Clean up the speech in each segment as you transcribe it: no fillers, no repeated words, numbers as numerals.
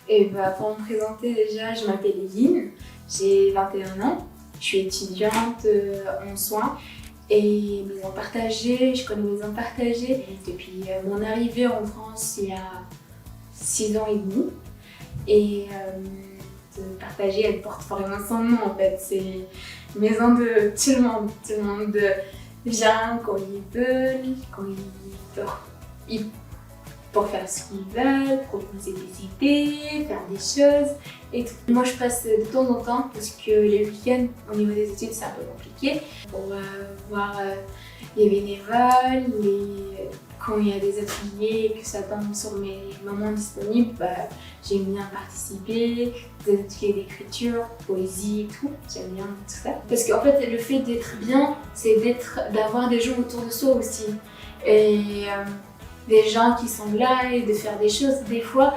Et bah, pour me présenter déjà, je m'appelle Eline, j'ai 21 ans, je suis étudiante en soins et maison partagée, je connais maison partagée depuis mon arrivée en France il y a 6 ans et demi. Et partagée, elle porte vraiment son nom en fait, c'est une maison de tout le monde vient quand il veut, pour faire ce qu'ils veulent, proposer des idées, faire des choses et tout. Moi je passe de temps en temps parce que les week-ends au niveau des études c'est un peu compliqué pour voir les bénévoles, quand il y a des ateliers et que ça tombe sur mes moments disponibles, bah, j'aime bien participer, des ateliers d'écriture, poésie et tout, j'aime bien tout ça. Parce qu'en fait le fait d'être bien, c'est d'avoir des gens autour de soi aussi. Et des gens qui sont là et de faire des choses. Des fois,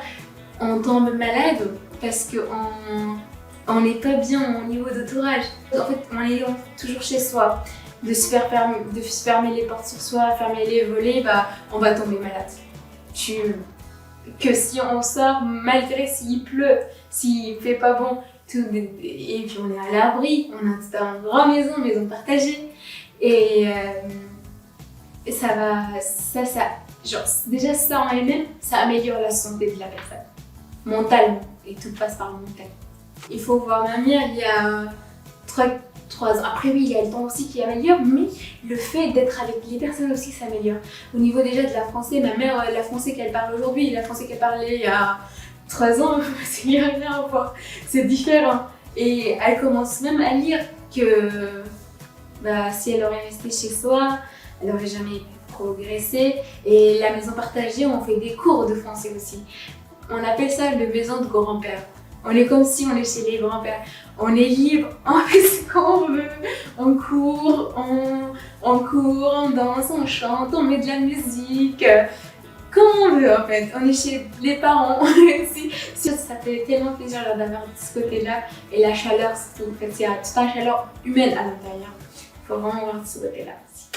on tombe malade parce qu'on n'est pas bien au niveau d'entourage. En fait, on est toujours chez soi. De se fermer les portes sur soi, fermer les volets, bah, on va tomber malade. Que si on sort, malgré s'il pleut, s'il fait pas bon, et puis on est à l'abri, on est dans une grande maison partagée. Et ça va, genre, déjà ça en elle-même, ça améliore la santé de la personne, mentalement, et tout passe par le mental. Il faut voir ma mère, il y a 3 ans. Après oui, il y a le temps aussi qui améliore, mais le fait d'être avec les personnes aussi s'améliore. Au niveau déjà de la français, ma mère, la français qu'elle parle aujourd'hui, la français qu'elle parlait il y a 3 ans, il n'y a rien à voir, c'est différent. Et elle commence même à lire que bah, si elle aurait resté chez soi, elle n'aurait jamais pu progresser. Et la maison partagée, on fait des cours de français aussi. On appelle ça le maison de grand-père. On est comme si on est chez les grands-pères. On est libre, on fait ce qu'on veut, on court, on danse, on chante, on met de la musique. Comme on veut en fait, on est chez les parents aussi. Ça fait tellement plaisir d'avoir ce côté-là et la chaleur surtout. En fait, il y a toute la chaleur humaine à l'intérieur. Il faut vraiment voir ce côté-là aussi.